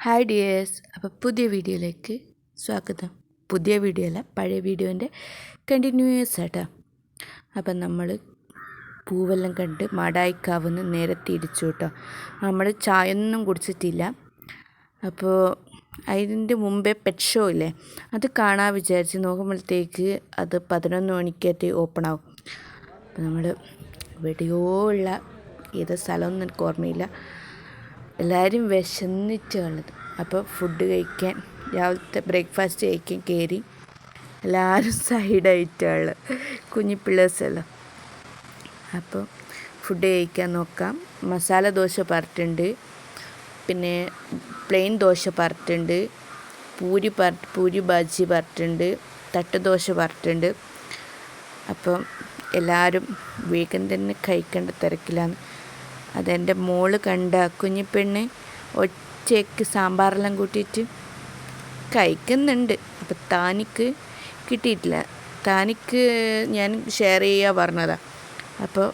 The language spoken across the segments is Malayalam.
ഹായ് ഡിയേഴ്സ്, അപ്പോൾ പുതിയ വീഡിയോയിലേക്ക് സ്വാഗതം. പുതിയ വീഡിയോ അല്ല, പഴയ വീഡിയോൻ്റെ കണ്ടിന്യൂസ് ആയിട്ടാ. അപ്പം നമ്മൾ പൂവെല്ലാം കണ്ട് മാടായിക്കാവുന്ന നേരെ തിരിച്ചു കേട്ടോ. നമ്മൾ ചായ ഒന്നും കുടിച്ചിട്ടില്ല. അപ്പോൾ അതിൻ്റെ മുമ്പേ പെറ്റ് ഷോ ഇല്ലേ, അത് കാണാൻ വിചാരിച്ച് നോക്കുമ്പോഴത്തേക്ക് അത് 11 മണിക്കേറ്റ് ഓപ്പൺ ആവും. അപ്പോൾ നമ്മൾ എവിടെയോ ഉള്ള ഏത് സ്ഥലമൊന്നും എനിക്ക് ഓർമ്മയില്ല. എല്ലാവരും വിശന്നിട്ടുള്ളത്. അപ്പോൾ ഫുഡ് കഴിക്കാൻ, രാവിലത്തെ ബ്രേക്ക്ഫാസ്റ്റ് കഴിക്കാൻ കയറി. എല്ലാവരും സൈഡായിട്ടുള്ള കുഞ്ഞു പിള്ളേഴ്സെല്ലാം. അപ്പോൾ ഫുഡ് കഴിക്കാൻ നോക്കാം. മസാല ദോശ പറഞ്ഞിട്ടുണ്ട്, പിന്നെ പ്ലെയിൻ ദോശ പറഞ്ഞിട്ടുണ്ട്, പൂരി ബാജി പറഞ്ഞിട്ടുണ്ട്, തട്ട് ദോശ പറഞ്ഞിട്ടുണ്ട്. അപ്പം എല്ലാവരും വേഗം തന്നെ കഴിക്കേണ്ട തിരക്കിലാണ്. അതെൻ്റെ മോള് കണ്ട കുഞ്ഞിപ്പെണ്ണ് ഒറ്റയ്ക്ക് സാമ്പാറെല്ലാം കൂട്ടിയിട്ട് കഴിക്കുന്നുണ്ട്. അപ്പം താനിക്ക് കിട്ടിയിട്ടില്ല. താനിക്ക് ഞാൻ ഷെയർ ചെയ്യുക പറഞ്ഞതാണ്. അപ്പോൾ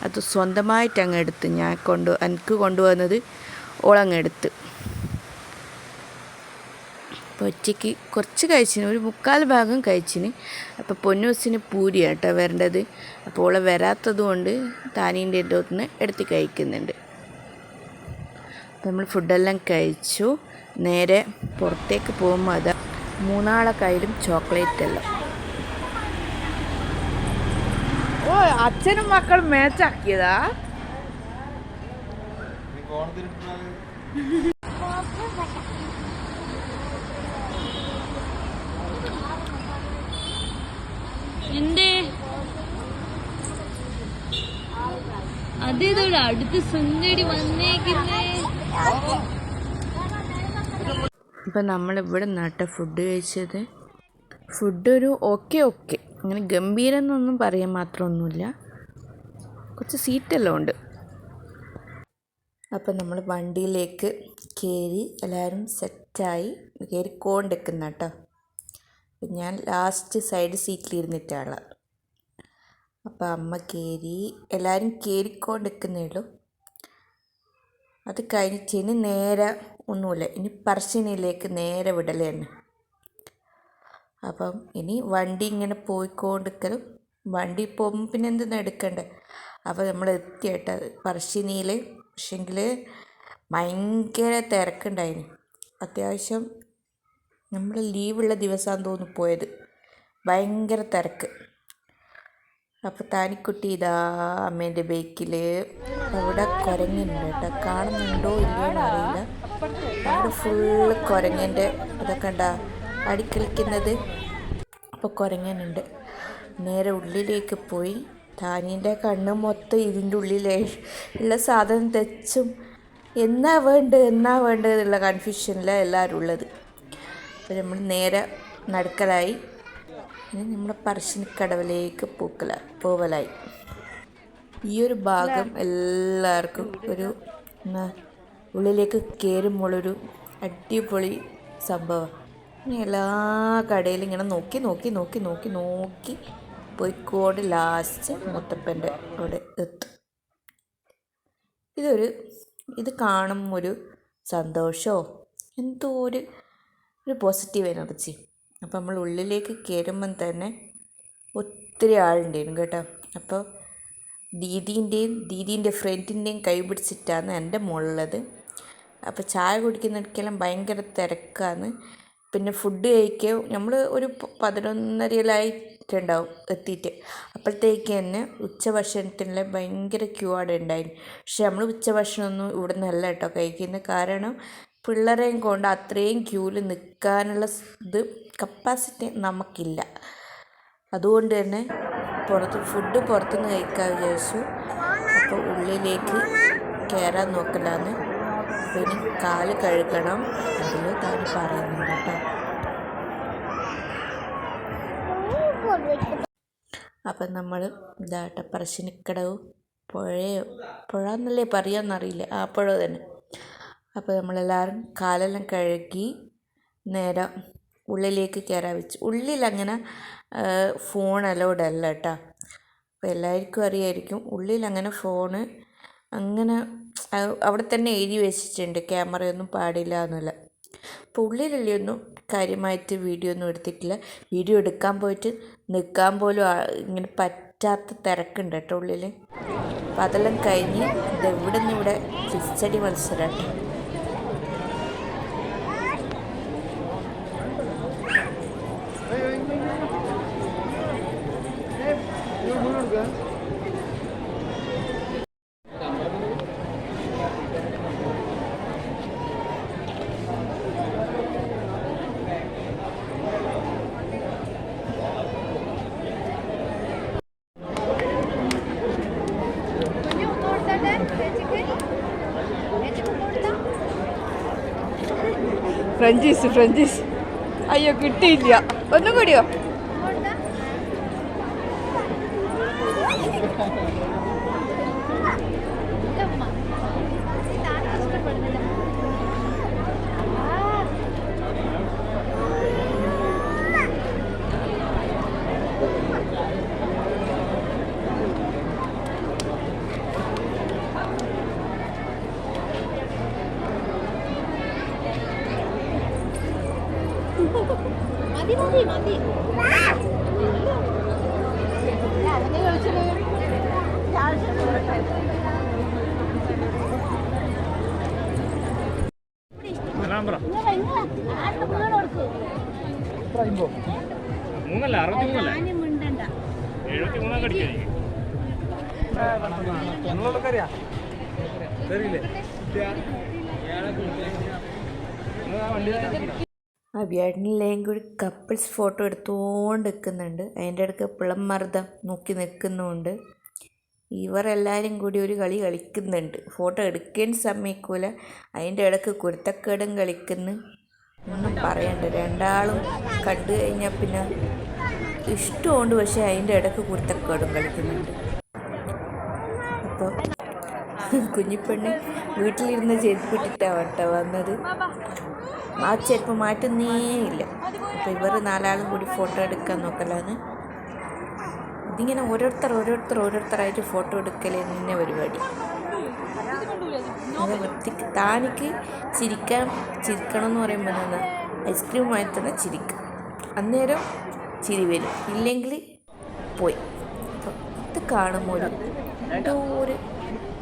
അത് സ്വന്തമായിട്ട് അങ്ങ് എടുത്ത് എനിക്ക് കൊണ്ടുവന്നത് ഓളങ്ങ് എടുത്ത്. അപ്പോൾ ഒറ്റയ്ക്ക് കുറച്ച് കഴിച്ചിന്, ഒരു 3/4 ഭാഗം കഴിച്ചിന്. അപ്പോൾ പൊന്നൂസിന് പൂരിയാണ് കേട്ടോ വരേണ്ടത്. അപ്പോൾ ഓളെ വരാത്തത് കൊണ്ട് താനീൻ്റെ അടുത്ത് എടുത്ത് കഴിക്കുന്നുണ്ട്. അപ്പോൾ നമ്മൾ ഫുഡെല്ലാം കഴിച്ചു. നേരെ പുറത്തേക്ക് പോകുമ്പോൾ അതാ 3 കയ്യിലും ചോക്ലേറ്റ് എല്ലാം. ഓ, അച്ഛനും മക്കളും മാച്ചാക്കിയതാ. എന്തേ അതേതോടെ അടുത്ത് സുന്ദരി വന്നേക്കുന്നേ. ഇപ്പം നമ്മളിവിടെ നട്ട ഫുഡ് കഴിച്ചത്. ഫുഡ് ഒരു ഓക്കെ അങ്ങനെ ഗംഭീരം എന്നൊന്നും പറയാൻ മാത്രമൊന്നുമില്ല. കുറച്ച് സീറ്റെല്ലാം ഉണ്ട്. അപ്പം നമ്മൾ വണ്ടിയിലേക്ക് കയറി എല്ലാവരും സെറ്റായി കയറിക്കൊണ്ടിരിക്കുന്ന കേട്ടോ. ഞാൻ ലാസ്റ്റ് സൈഡ് സീറ്റിലിരുന്നിട്ടാണ്. അപ്പോൾ അമ്മ കയറി, എല്ലാവരും കയറിക്കൊണ്ടിരിക്കുന്നേ ഉള്ളൂ. അത് കഴിഞ്ഞിട്ട് ഇനി നേരെ ഒന്നുമില്ല, ഇനി പറശ്ശിനിയിലേക്ക് നേരെ വിടൽ തന്നെ. അപ്പം ഇനി വണ്ടി ഇങ്ങനെ പോയിക്കൊണ്ടിരിക്കലും, വണ്ടി പോകുമ്പോൾ പിന്നെ എന്തെന്ന് എടുക്കണ്ടേ. അപ്പോൾ നമ്മൾ എത്തിയിട്ട് പറശ്ശിനിയിൽ. പക്ഷെങ്കിൽ ഭയങ്കര തിരക്കുണ്ടായിന്. അത്യാവശ്യം നമ്മൾ ലീവുള്ള ദിവസമാണെന്ന് തോന്നുന്നു പോയത്. ഭയങ്കര തിരക്ക്. അപ്പോൾ താനിക്കുട്ടി ഇതാ അമ്മേൻ്റെ ബേക്കിൽ. അവിടെ കുരങ്ങനുണ്ട് കേട്ടോ. കാണുന്നുണ്ടോ ഇല്ലയെന്ന് അറിയില്ല. അവിടെ ഫുള്ള് കുരങ്ങൻ്റെ ഇതൊക്കെ ഉണ്ടാ അടിക്കളിക്കുന്നത്. അപ്പോൾ കുരങ്ങനുണ്ട്. നേരെ ഉള്ളിലേക്ക് പോയി. താനീൻ്റെ കണ്ണ് മൊത്തം ഇതിൻ്റെ ഉള്ളിലേ ഉള്ള സാധനം തെച്ചും എന്നാ വേണ്ടത് എന്നുള്ള കൺഫ്യൂഷനിലാണ് എല്ലാവരും ഉള്ളത്. അപ്പോൾ നമ്മൾ നേരെ നടക്കലായി. ഇനി നമ്മുടെ പറശ്ശിനിക്കടവിലേക്ക് പോവലായി. ഈ ഒരു ഭാഗം എല്ലാവർക്കും ഒരു ഉള്ളിലേക്ക് കയറുമ്പോഴൊരു അടിപൊളി സംഭവം. ഇനി എല്ലാ കടയിലും ഇങ്ങനെ നോക്കി പോയിക്കോട് ലാസ്റ്റ് മുത്തപ്പൻ്റെ അവിടെ എത്തും. ഇത് കാണുമ്പോൾ ഒരു സന്തോഷമോ എന്തോ ഒരു പോസിറ്റീവ് എനർജി. അപ്പോൾ നമ്മൾ ഉള്ളിലേക്ക് തന്നെ ഒത്തിരി ആളുണ്ടായിരുന്നു കേട്ടോ. അപ്പോൾ ദീദീൻ്റെ ഫ്രണ്ടിൻ്റെയും കൈ പിടിച്ചിട്ടാണ് എൻ്റെ മുകളിലുള്ളത്. അപ്പോൾ ചായ കുടിക്കുന്നിടക്കെല്ലാം ഭയങ്കര തിരക്കാണ്. പിന്നെ ഫുഡ് കഴിക്കുക നമ്മൾ ഒരു 11:30 എത്തിയിട്ട്. അപ്പോഴത്തേക്ക് തന്നെ ഉച്ചഭക്ഷണത്തിനുള്ള ഭയങ്കര ക്യൂ അവിടെ ഉണ്ടായിരുന്നു. പക്ഷെ നമ്മൾ ഉച്ചഭക്ഷണമൊന്നും ഇവിടെ നിന്നല്ല കേട്ടോ കഴിക്കുന്നത്. കാരണം പിള്ളേരെയും കൊണ്ട് അത്രയും ക്യൂവിൽ നിൽക്കാനുള്ള കപ്പാസിറ്റി നമുക്കില്ല. അതുകൊണ്ട് തന്നെ ഫുഡ് പുറത്തുനിന്ന് കഴിക്കാൻ വിചാരിച്ചു. അപ്പോൾ ഉള്ളിലേക്ക് കയറാൻ നോക്കലാന്ന്. അപ്പോൾ ഇനി കാല് കഴുകണം. അതിൽ താൻ പറയുന്നുണ്ട് കേട്ടോ. അപ്പം നമ്മൾ ഇതാട്ട പറശ്ശിനിക്കടവ് പുഴ എന്നല്ലേ പറയാമെന്നറിയില്ല, ആ പുഴ തന്നെ. അപ്പോൾ നമ്മളെല്ലാവരും കാലെല്ലാം കഴുകി നേരെ ഉള്ളിലേക്ക് കയറാൻ വെച്ചു. ഉള്ളിലങ്ങനെ ഫോൺ അലൗഡ് അല്ല കേട്ടോ. അപ്പോൾ എല്ലാവർക്കും അറിയായിരിക്കും ഉള്ളിലങ്ങനെ ഫോണ് അങ്ങനെ അവിടെ തന്നെ എഴുതി വെച്ചിട്ടുണ്ട് ക്യാമറയൊന്നും പാടില്ല എന്നുള്ള. അപ്പോൾ ഉള്ളിലുള്ളിയൊന്നും കാര്യമായിട്ട് വീഡിയോ ഒന്നും എടുത്തിട്ടില്ല. വീഡിയോ എടുക്കാൻ പോയിട്ട് നിൽക്കാൻ പോലും ഇങ്ങനെ പറ്റാത്ത തിരക്കുണ്ട് കേട്ടോ ഉള്ളിൽ. അപ്പോൾ അതെല്ലാം കഴിഞ്ഞ് ഇവിടെ നിന്ന് ഇവിടെ കിച്ചടി മത്സരം. ഫ്രഞ്ചീസ് അയ്യോ കിട്ടിയില്ല. ഒന്നും കൂടിയോ? മതി മൂന്നല്ല 63 73 കടിക്കായിരിക്കും. അവിയാടിനെല്ലാം കൂടി കപ്പിൾസ് ഫോട്ടോ എടുത്തുകൊണ്ട് നിൽക്കുന്നുണ്ട്. അതിൻ്റെ ഇടയ്ക്ക് പിള്ളമർദ്ദം നോക്കി നിൽക്കുന്നുണ്ട്. ഇവരെല്ലാവരും കൂടി ഒരു കളി കളിക്കുന്നുണ്ട്. ഫോട്ടോ എടുക്കാൻ സമ്മതിക്കൂല. അതിൻ്റെ ഇടയ്ക്ക് കുരുത്തക്കേടും കളിക്കുന്നു. ഒന്നും പറയണ്ട. രണ്ടാളും കണ്ടു കഴിഞ്ഞാൽ പിന്നെ ഇഷ്ടമുണ്ട്, പക്ഷേ അതിൻ്റെ ഇടയ്ക്ക് കുരുത്തക്കേടും കളിക്കുന്നുണ്ട്. അപ്പോൾ കുഞ്ഞിപ്പെണ്ണ് വീട്ടിലിരുന്ന് ചെരുപ്പിട്ടിട്ടാണ് വന്നത്. ആ ചെരുപ്പ് മാറ്റുന്നേ ഇല്ല. അപ്പോൾ ഇവർ നാലാളും കൂടി ഫോട്ടോ എടുക്കാൻ നോക്കലാണ്. ഇതിങ്ങനെ ഓരോരുത്തരായിട്ട് ഫോട്ടോ എടുക്കൽ തന്നെ പരിപാടി. അത് വൃത്തിക്ക് താനിക്ക് ചിരിക്കണം എന്ന് പറയുമ്പോൾ എന്താ, ഐസ്ക്രീമായി തന്നെ ചിരിക്കും. അന്നേരം ചിരി വരും, ഇല്ലെങ്കിൽ പോയി. അപ്പോൾ ഇത് കാണുമ്പോൾ ഒരു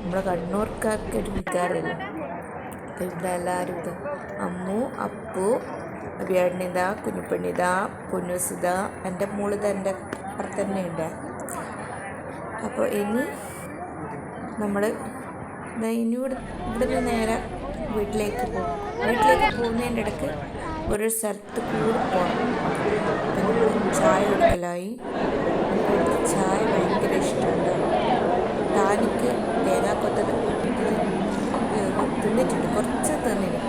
നമ്മളെ കണ്ണൂർക്കാർക്ക് ഒരു വികാരമില്ല. അപ്പോൾ ഇവിടെ എല്ലാവരും ഇത് അമ്മു, അപ്പു, അവിയാടിനിതാ, കുഞ്ഞിപ്പെണ്ണിതാ, പൊന്നൂസിതാ, എൻ്റെ മോളിത് എൻ്റെ അപ്പുറത്ത് തന്നെ ഉണ്ട്. അപ്പോൾ ഇനി നമ്മൾ ഇനി ഇവിടുന്ന് നേരെ വീട്ടിലേക്ക് പോകും. വീട്ടിലേക്ക് പോകുന്നതിൻ്റെ ഇടയ്ക്ക് ഒരു സ്ഥലത്ത് കൂടി പോകണം. അപ്പം നമ്മൾ ചായ കുടിക്കലായി. ചായ ഭയങ്കര ഇഷ്ടമുണ്ട്. താനിക്ക് തേങ്ങാക്കൊത്തത് തിന്നിട്ടുണ്ട്, കുറച്ച് തിന്നിന്.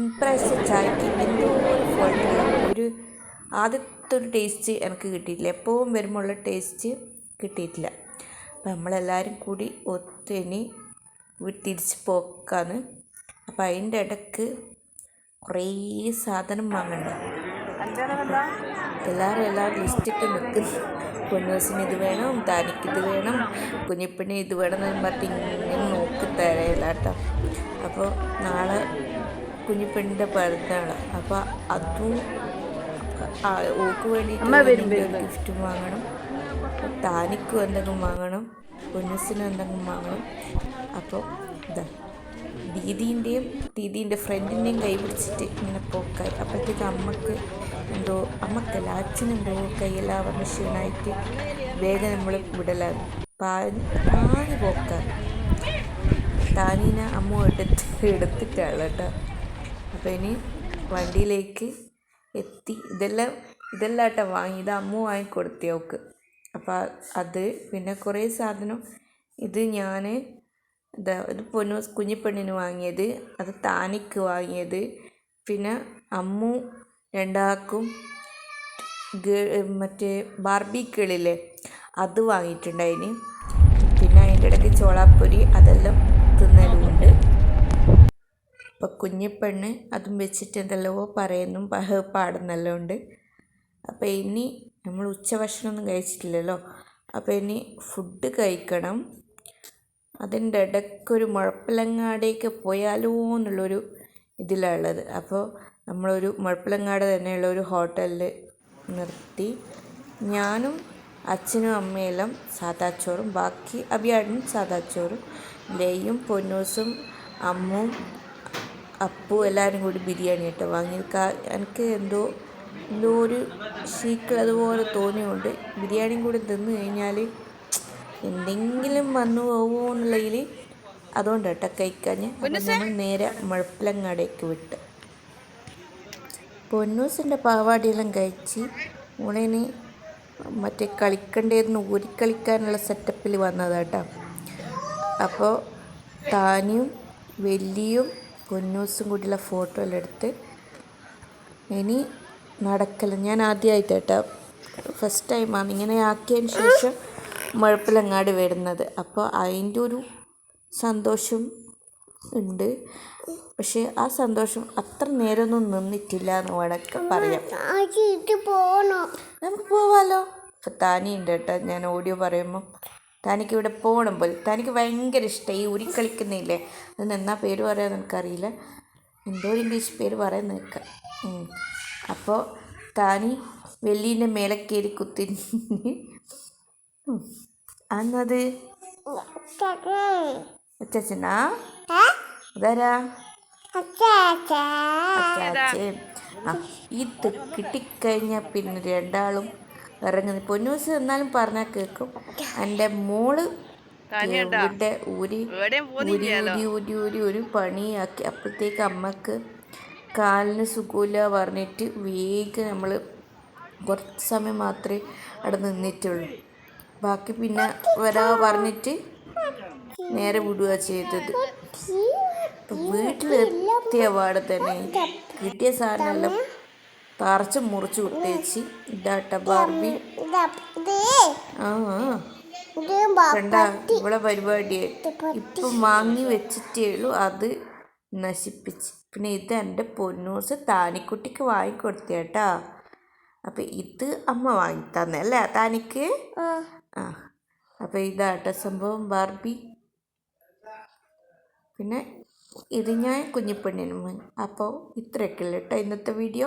ഇപ്രാവശ്യം ചായക്ക് എന്തോ ഒരു ഫോൾട്ടുള്ള ഒരു ആദ്യത്തെ ഒരു ടേസ്റ്റ് എനിക്ക് കിട്ടിയിട്ടില്ല. എപ്പോഴും വരുമ്പോൾ ഉള്ള ടേസ്റ്റ് കിട്ടിയിട്ടില്ല. അപ്പം നമ്മളെല്ലാവരും കൂടി ഒത്തിനി തിരിച്ച് പോക്കാണ്. അപ്പം അതിൻ്റെ ഇടയ്ക്ക് കുറേ സാധനം വാങ്ങണ്ട. എല്ലാവരും ലിസ്റ്റിട്ട് നിൽക്കുന്നു. പൊന്നൂസിന് ഇത് വേണം, താനിക്കിത് വേണം, കുഞ്ഞിപ്പെണ്ണി ഇത് വേണം എന്ന് പറഞ്ഞിട്ട് ഇങ്ങനെ നോക്കി തരയില്ല കേട്ടോ. അപ്പോൾ നാളെ കുഞ്ഞിപ്പെണ്ണിൻ്റെ പിറന്നാളാണ്. അപ്പോൾ അതും ഓക്ക് വേണ്ടിയിട്ട് ഗിഫ്റ്റും വാങ്ങണം, താനിക്കും എന്തെങ്കിലും വാങ്ങണം, പൊന്നൂസിനും എന്തെങ്കിലും വാങ്ങണം. അപ്പോൾ ഇതാ ദീദീൻ്റെ ഫ്രണ്ടിൻ്റെയും കൈ പിടിച്ചിട്ട് ഇങ്ങനെ പോക്കായി. അപ്പോഴത്തേക്ക് അമ്മക്കല്ല അച്ഛനെന്തോ കൈയെല്ലാം ക്ഷീണമായിട്ട് വേഗം നമ്മൾ വിടലാണ്. പാഞ്ഞ് പോക്കാണ്. താനീനെ അമ്മ എടുത്തിട്ടാണ് കേട്ടോ. അപ്പോൾ ഇനി വണ്ടിയിലേക്ക് എത്തി. ഇതെല്ലാം കേട്ടോ വാങ്ങി. ഇത് അമ്മ വാങ്ങിക്കൊടുത്തേ അവൾക്ക്. അപ്പോൾ അത് പിന്നെ കുറേ സാധനം ഇത് ഞാൻ ഇത് കുഞ്ഞിപ്പെണ്ണിന് വാങ്ങിയത്, അത് താനിക്ക് വാങ്ങിയത്, പിന്നെ അമ്മു രണ്ടാൾക്കും മറ്റേ ബാർബിക്കളില്ലേ അത് വാങ്ങിയിട്ടുണ്ടായിന്. പിന്നെ അതിൻ്റെ ഇടയ്ക്ക് ചോളാപ്പൊരി അതെല്ലാം തിന്നലുമുണ്ട്. അപ്പോൾ കുഞ്ഞിപ്പെണ്ണ് അതും വെച്ചിട്ട് എന്തെല്ലോ പറയുന്നു, പാടുന്നെല്ലാം ഉണ്ട്. അപ്പോൾ ഇനി നമ്മൾ ഉച്ചഭക്ഷണമൊന്നും കഴിച്ചിട്ടില്ലല്ലോ. അപ്പോൾ ഇനി ഫുഡ് കഴിക്കണം. അതിൻ്റെ ഇടയ്ക്കൊരു മുഴപ്പിലങ്ങാടേക്ക് പോയാലോ എന്നുള്ളൊരു ഇതിലുള്ളത്. അപ്പോൾ നമ്മളൊരു മുഴപ്പിലങ്ങാട് തന്നെയുള്ള ഒരു ഹോട്ടലിൽ നിർത്തി. ഞാനും അച്ഛനും അമ്മയെല്ലാം സാദാ ചോറും ബാക്കി അബിയാടും സാദാ ചോറും, ലയും പൊന്നൂസും അമ്മും അപ്പു എല്ലാവരും കൂടി ബിരിയാണി കേട്ടോ വാങ്ങിയത്. എനിക്ക് എന്തോ ഒരു അതുപോലെ തോന്നിയുകൊണ്ട് ബിരിയാണിയും കൂടി തിന്നു കഴിഞ്ഞാൽ എന്തെങ്കിലും വന്നു പോകുമോ എന്നുള്ളതിൽ അതുകൊണ്ട് കേട്ടോ കഴിക്കാഞ്ഞ്. അപ്പം നമ്മൾ നേരെ മുഴപ്പിലങ്ങാടേക്ക് വിട്ട് പൊന്നൂസിൻ്റെ പാവാടിയെല്ലാം കഴിച്ച് ഓളേന് മറ്റേ കളിക്കേണ്ടതെന്ന് ഊരിക്കളിക്കാനുള്ള സെറ്റപ്പിൽ വന്നതാട്ടോ. അപ്പോൾ താനിയും വെല്ലിയും പൊന്നൂസും കൂടിയുള്ള ഫോട്ടോ എല്ലാം എടുത്ത് ഇനി നടക്കല. ഞാൻ ആദ്യമായിട്ട് കേട്ടോ, ഫസ്റ്റ് ടൈമാണ് ഇങ്ങനെ ആക്കിയതിന് ശേഷം മുഴപ്പിലങ്ങാട് വരുന്നത്. അപ്പോൾ അതിൻ്റെ ഒരു സന്തോഷം ഉണ്ട്. പക്ഷേ ആ സന്തോഷം അത്ര നേരമൊന്നും നിന്നിട്ടില്ല എന്ന് വേണമെങ്കിൽ പറയാം. നമുക്ക് പോവാലോ. അപ്പോൾ താനിയുണ്ട് കേട്ടോ, ഞാൻ ഓഡിയോ പറയുമ്പം തനിക്ക് ഇവിടെ പോകണം പോലെ. തനിക്ക് ഭയങ്കര ഇഷ്ടമായി ഈ ഉരുക്കളിക്കുന്നില്ലേ, അതിന് എന്നാ പേര് പറയാമെന്ന് എനിക്കറിയില്ല, എന്തോ ഒരു ഇംഗ്ലീഷ് പേര് പറയാൻ നിൽക്കാം. അപ്പോൾ താനി വെല്ലീൻ്റെ മേലെ കയറി കുത്തി അന്നത് അച്ചാച്ചനാ അതാരാ അച്ചാച്ചൻ. ഇത് കിട്ടിക്കഴിഞ്ഞാൽ പിന്നെ രണ്ടാളും ഇറങ്ങുന്നു. പൊന്നൂസ് എന്നാലും പറഞ്ഞാൽ കേൾക്കും. എൻ്റെ മോള് ഇവിടെ ഊരി ഒരു പണിയാക്കി. അപ്പോഴത്തേക്ക് അമ്മക്ക് കാലിന് സുഖമില്ല പറഞ്ഞിട്ട് വേഗം നമ്മൾ കുറച്ച് സമയം മാത്രമേ അവിടെ നിന്നിട്ടുള്ളൂ. ബാക്കി പിന്നെ വരാ പറഞ്ഞിട്ട് നേരെ വിടുക ചെയ്തത്. ഇപ്പം വീട്ടിലെത്തിയ പാടെ തന്നെ കിട്ടിയ സാധനമെല്ലാം തറച്ച് മുറിച്ച് കുത്തേച്ച് ഇതാട്ട ബാർബി. കണ്ട ഇവിടെ പരിപാടിയായി ഇപ്പം വാങ്ങി വെച്ചിട്ടേ ഉള്ളൂ, അത് നശിപ്പിച്ച്. പിന്നെ ഇത് എൻ്റെ പൊന്നൂസ് താനിക്കുട്ടിക്ക് വാങ്ങിക്കൊടുത്ത കേട്ടാ. അപ്പം ഇത് അമ്മ വാങ്ങി തന്നല്ലേ താനിക്ക്. അപ്പം ഇതാട്ട സംഭവം ബാർബി. പിന്നെ ഇത് ഞാൻ കുഞ്ഞിപ്പെണ്ണിനും വാങ്ങി. അപ്പോൾ ഇത്രയൊക്കെ ഉള്ളൂ കേട്ടോ ഇന്നത്തെ വീഡിയോ.